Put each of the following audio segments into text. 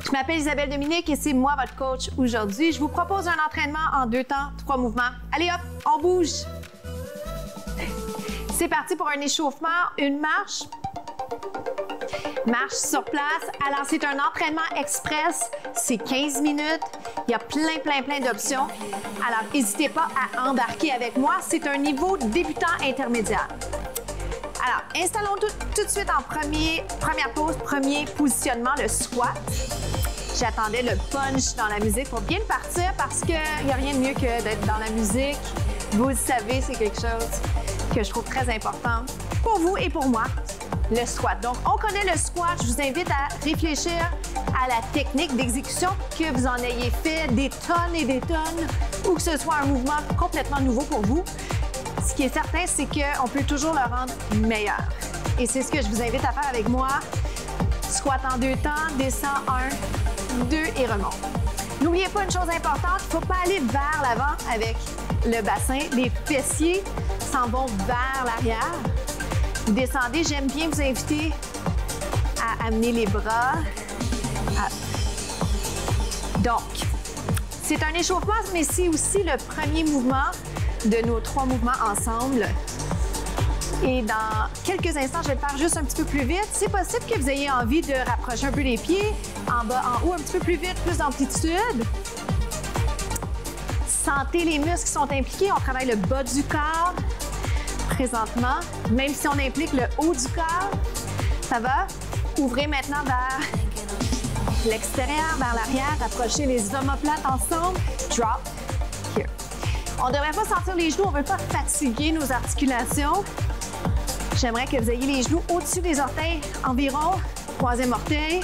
Je m'appelle Isabelle Dominique et c'est moi votre coach aujourd'hui. Je vous propose un entraînement en 2 temps, 3 mouvements. Allez hop, on bouge! C'est parti pour un échauffement, une marche. Marche sur place. Alors, c'est un entraînement express. C'est 15 minutes. Il y a plein d'options. Alors, n'hésitez pas à embarquer avec moi. C'est un niveau débutant intermédiaire. Alors, installons tout de suite en première pose, premier positionnement, le squat. J'attendais le punch dans la musique pour bien partir parce qu'il n'y a rien de mieux que d'être dans la musique. Vous le savez, c'est quelque chose que je trouve très important pour vous et pour moi, le squat. Donc, on connaît le squat. Je vous invite à réfléchir à la technique d'exécution, que vous en ayez fait des tonnes et des tonnes ou que ce soit un mouvement complètement nouveau pour vous. Ce qui est certain, c'est qu'on peut toujours le rendre meilleur. Et c'est ce que je vous invite à faire avec moi. Squat en 2 temps, descend 1, 2 et remonte. N'oubliez pas une chose importante, il ne faut pas aller vers l'avant avec le bassin. Les fessiers s'en vont vers l'arrière. Vous descendez, j'aime bien vous inviter à amener les bras. Donc, c'est un échauffement, mais c'est aussi le premier mouvement de nos 3 mouvements ensemble. Et dans quelques instants, je vais le faire juste un petit peu plus vite. C'est possible que vous ayez envie de rapprocher un peu les pieds, en bas, en haut, un petit peu plus vite, plus d'amplitude. Sentez les muscles qui sont impliqués. On travaille le bas du corps présentement, même si on implique le haut du corps. Ça va? Ouvrez maintenant vers l'extérieur, vers l'arrière. Rapprochez les omoplates ensemble. Drop. Here. On ne devrait pas sentir les genoux. On ne veut pas fatiguer nos articulations. J'aimerais que vous ayez les genoux au-dessus des orteils, environ 3e orteil.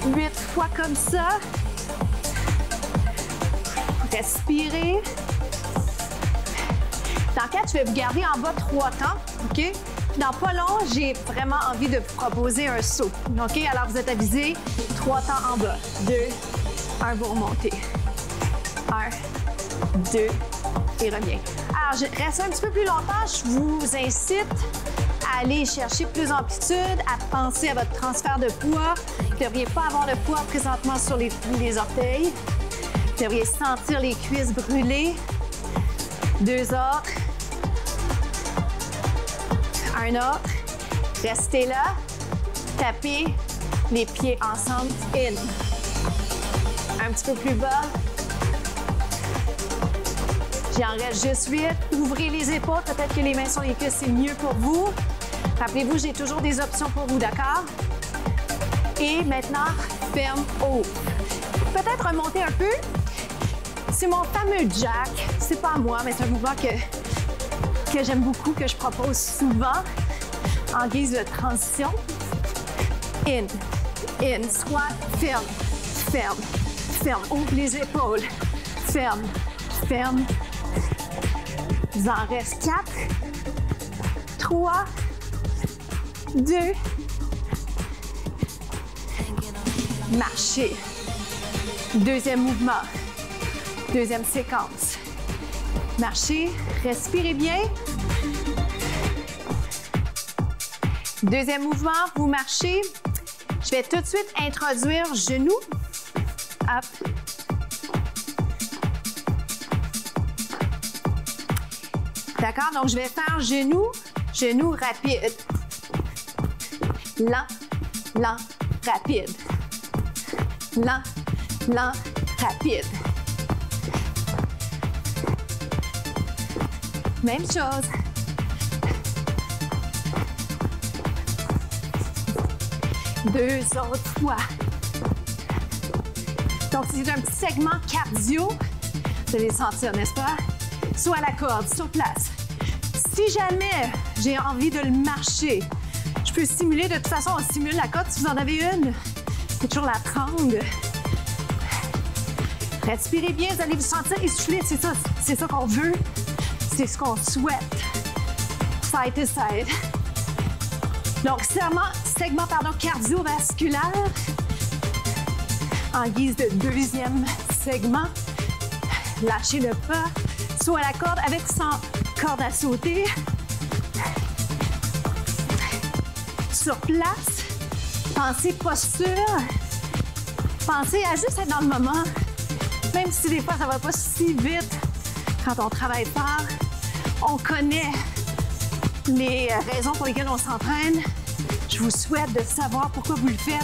8 fois comme ça. Respirez. Dans 4, je vais vous garder en bas 3 temps, OK? Dans pas long, j'ai vraiment envie de vous proposer un saut, OK? Alors, vous êtes avisés, 3 temps en bas. 2, 1, vous remontez. 1, 2, et reviens. Alors, je reste un petit peu plus longtemps. Je vous incite à aller chercher plus d'amplitude, à penser à votre transfert de poids. Vous ne devriez pas avoir de poids présentement sur les orteils. Vous devriez sentir les cuisses brûler. 2 autres. Un autre. Restez là. Tapez les pieds ensemble. In. Un petit peu plus bas. J'en reste juste 8. Ouvrez les épaules. Peut-être que les mains sur les cuisses, c'est mieux pour vous. Rappelez-vous, j'ai toujours des options pour vous, d'accord? Et maintenant, ferme, ouvre. Peut-être remonter un peu. C'est mon fameux jack. C'est pas moi, mais c'est un mouvement que j'aime beaucoup, que je propose souvent en guise de transition. In, squat, ferme, ferme, ferme. Ouvre les épaules. Ferme, ferme. Il en reste 4, 3, 2, marchez. 2e mouvement, 2e séquence. Marchez, respirez bien. 2e mouvement, vous marchez. Je vais tout de suite introduire genou. Hop. D'accord? Donc, je vais faire genou, genou rapide. Lent, lent, rapide. Lent, lent, rapide. Même chose. Deux autres fois. Donc, c'est un petit segment cardio. Vous allez sentir, n'est-ce pas? Soit à la corde, sur place. Si jamais j'ai envie de le marcher, je peux stimuler. De toute façon, on stimule la corde si vous en avez une. C'est toujours la prendre. Respirez bien, vous allez vous sentir essoufflé. C'est ça qu'on veut. C'est ce qu'on souhaite. Side to side. Donc, segment cardiovasculaire en guise de 2e segment. Lâchez le pas, soit à la corde avec sans corde à sauter. Sur place, pensez posture. Pensez à juste être dans le moment, même si des fois ça va pas si vite quand on travaille fort. On connaît les raisons pour lesquelles on s'entraîne. Je vous souhaite de savoir pourquoi vous le faites.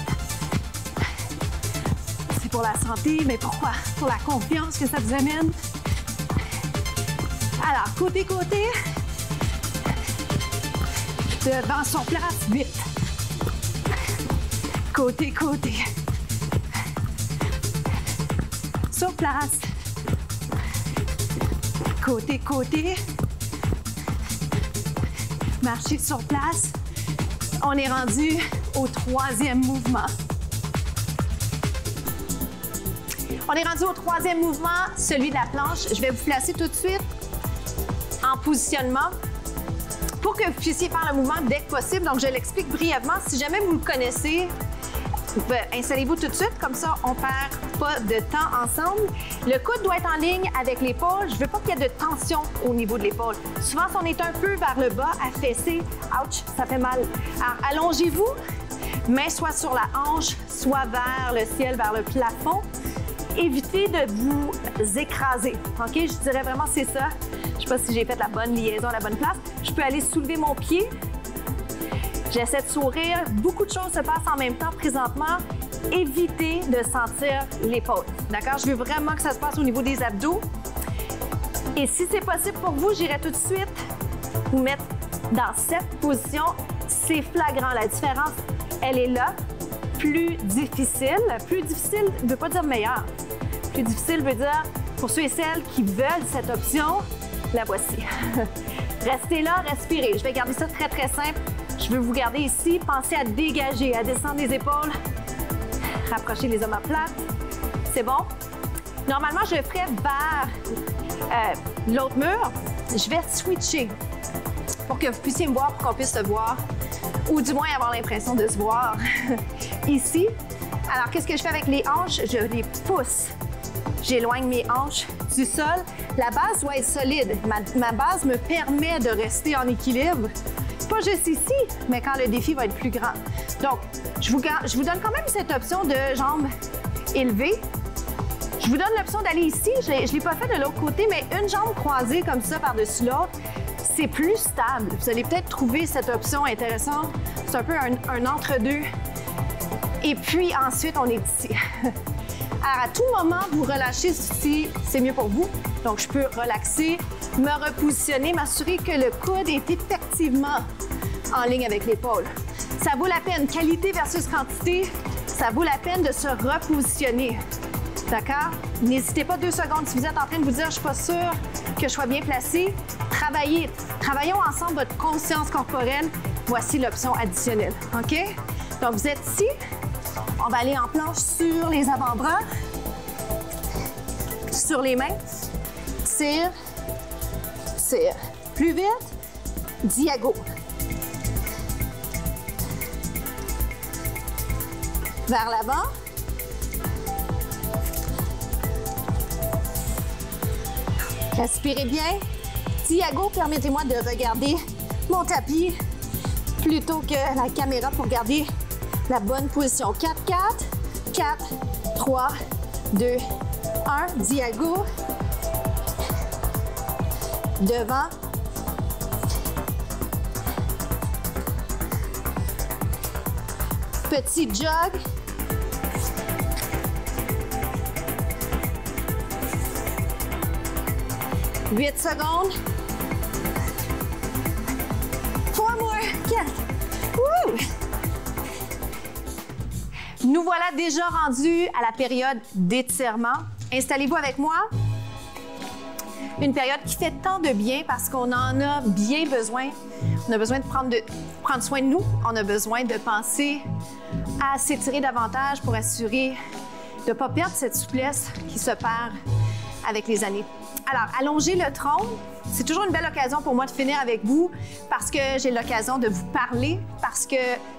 C'est pour la santé, mais pourquoi? Pour la confiance que ça vous amène. Alors, côté-côté, devant sur place, vite. Côté-côté. Sur place. Côté-côté. Marcher sur place. On est rendu au troisième mouvement. On est rendu au troisième mouvement, celui de la planche. Je vais vous placer tout de suite en positionnement pour que vous puissiez faire le mouvement dès que possible. Donc, je l'explique brièvement. Si jamais vous le connaissez, installez-vous tout de suite. Comme ça, on ne perd pas de temps ensemble. Le coude doit être en ligne avec l'épaule. Je ne veux pas qu'il y ait de tension au niveau de l'épaule. Souvent, si on est un peu vers le bas, affaissé, ouch, ça fait mal. Alors, allongez-vous, main soit sur la hanche, soit vers le ciel, vers le plafond. Évitez de vous écraser, OK? Je dirais vraiment c'est ça. Je ne sais pas si j'ai fait la bonne liaison à la bonne place. Je peux aller soulever mon pied. J'essaie de sourire. Beaucoup de choses se passent en même temps présentement. Évitez de sentir l'épaule, d'accord? Je veux vraiment que ça se passe au niveau des abdos. Et si c'est possible pour vous, j'irai tout de suite vous mettre dans cette position. C'est flagrant, la différence, elle est là. Plus difficile ne veut pas dire meilleur. Plus difficile veut dire, pour ceux et celles qui veulent cette option, la voici. Restez là, respirez. Je vais garder ça très, très simple. Je veux vous garder ici. Pensez à dégager, à descendre les épaules. Rapprochez les omoplates. C'est bon? Normalement, je ferai vers l'autre mur. Je vais switcher pour que vous puissiez me voir, pour qu'on puisse se voir, ou du moins avoir l'impression de se voir ici. Alors, qu'est-ce que je fais avec les hanches? Je les pousse. J'éloigne mes hanches du sol. La base doit être solide. Ma base me permet de rester en équilibre. Pas juste ici, mais quand le défi va être plus grand. Donc, je vous donne quand même cette option de jambes élevées. Je vous donne l'option d'aller ici. Je ne l'ai pas fait de l'autre côté, mais une jambe croisée comme ça par-dessus l'autre, c'est plus stable. Vous allez peut-être trouver cette option intéressante. C'est un peu un entre-deux. Et puis ensuite, on est ici. Alors, à tout moment, vous relâchez si c'est mieux pour vous. Donc, je peux relaxer, me repositionner, m'assurer que le coude est effectivement en ligne avec l'épaule. Ça vaut la peine, qualité versus quantité, ça vaut la peine de se repositionner. D'accord? N'hésitez pas 2 secondes. Si vous êtes en train de vous dire « je suis pas sûre que je sois bien placée », travaillons ensemble votre conscience corporelle. Voici l'option additionnelle. OK? Donc, vous êtes ici. On va aller en planche sur les avant-bras, sur les mains. Tire, tire. Plus vite, diago. Vers l'avant. Respirez bien. Diago, permettez-moi de regarder mon tapis plutôt que la caméra pour garder la bonne position. 4, 4, 4, 3, 2, 1. Diago. Devant. Petit jog. « 8 secondes. 3 more. 4. Woo! Nous voilà déjà rendus à la période d'étirement. Installez-vous avec moi. Une période qui fait tant de bien parce qu'on en a bien besoin. On a besoin de prendre soin de nous. On a besoin de penser à s'étirer davantage pour assurer de ne pas perdre cette souplesse qui se perd avec les années. Alors, allongez le tronc. C'est toujours une belle occasion pour moi de finir avec vous parce que j'ai l'occasion de vous parler, parce que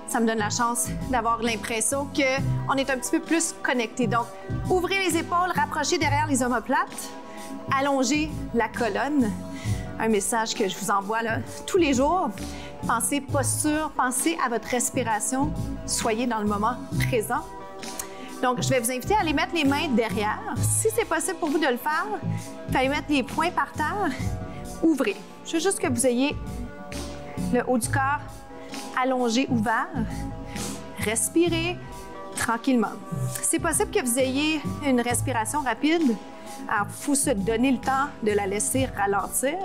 ça me donne la chance d'avoir l'impression qu'on est un petit peu plus connectés. Donc, ouvrez les épaules, rapprochez derrière les omoplates, allongez la colonne. Un message que je vous envoie là, tous les jours. Pensez posture, pensez à votre respiration. Soyez dans le moment présent. Donc, je vais vous inviter à aller mettre les mains derrière. Si c'est possible pour vous de le faire, vous allez mettre les poings par terre. Ouvrez. Je veux juste que vous ayez le haut du corps allongé, ouvert. Respirez tranquillement. C'est possible que vous ayez une respiration rapide. Alors, il faut se donner le temps de la laisser ralentir.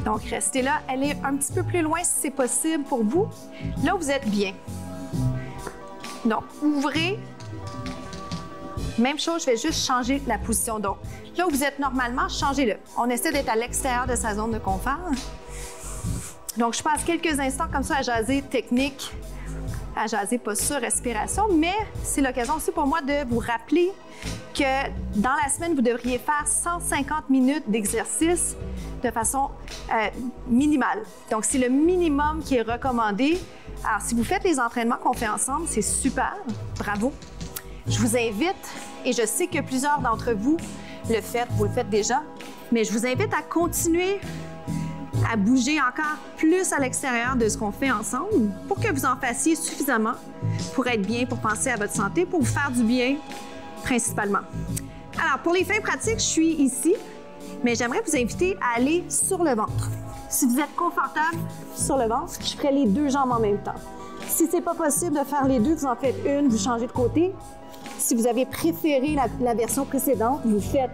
Donc, restez là. Allez un petit peu plus loin si c'est possible pour vous. Là, vous êtes bien. Donc, ouvrez. Même chose, je vais juste changer la position. Donc, là où vous êtes normalement, changez-le. On essaie d'être à l'extérieur de sa zone de confort. Donc, je passe quelques instants comme ça à jaser technique, à jaser posture, respiration, mais c'est l'occasion aussi pour moi de vous rappeler que dans la semaine, vous devriez faire 150 minutes d'exercice de façon minimale. Donc, c'est le minimum qui est recommandé. Alors, si vous faites les entraînements qu'on fait ensemble, c'est super, bravo. Je vous invite, et je sais que plusieurs d'entre vous le faites, vous le faites déjà, mais je vous invite à continuer à bouger encore plus à l'extérieur de ce qu'on fait ensemble pour que vous en fassiez suffisamment pour être bien, pour penser à votre santé, pour vous faire du bien principalement. Alors, pour les fins pratiques, je suis ici, mais j'aimerais vous inviter à aller sur le ventre. Si vous êtes confortable sur le ventre, je ferai les deux jambes en même temps. Si ce n'est pas possible de faire les deux, vous en faites une, vous changez de côté. Si vous avez préféré la version précédente, vous faites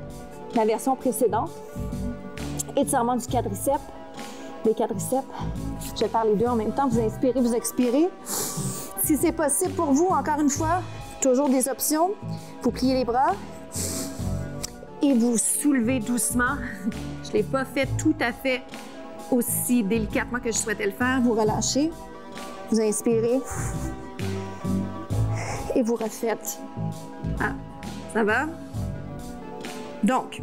la version précédente. Étirement du quadriceps. Les quadriceps. Je vais faire les deux en même temps. Vous inspirez, vous expirez. Si c'est possible pour vous, encore une fois, toujours des options. Vous pliez les bras et vous soulevez doucement. Je ne l'ai pas fait tout à fait aussi délicatement que je souhaitais le faire. Vous relâchez. Vous inspirez et vous refaites. Ah, ça va? Donc,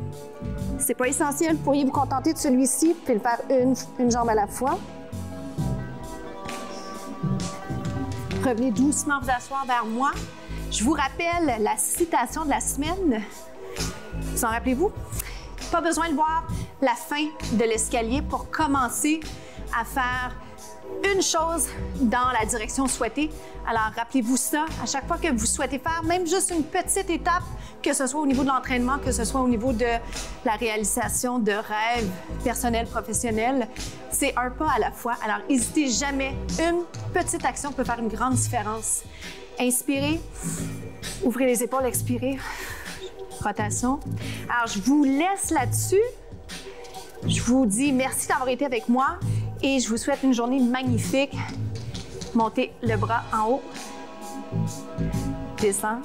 c'est pas essentiel. Vous pourriez vous contenter de celui-ci, puis le faire une jambe à la fois. Revenez doucement vous asseoir vers moi. Je vous rappelle la citation de la semaine. Vous en rappelez-vous? Pas besoin de voir la fin de l'escalier pour commencer à faire une chose dans la direction souhaitée. Alors, rappelez-vous ça à chaque fois que vous souhaitez faire, même juste une petite étape, que ce soit au niveau de l'entraînement, que ce soit au niveau de la réalisation de rêves personnels, professionnels. C'est un pas à la fois. Alors, n'hésitez jamais. Une petite action peut faire une grande différence. Inspirez, ouvrez les épaules, expirez. Rotation. Alors, je vous laisse là-dessus. Je vous dis merci d'avoir été avec moi et je vous souhaite une journée magnifique. Montez le bras en haut. Descends.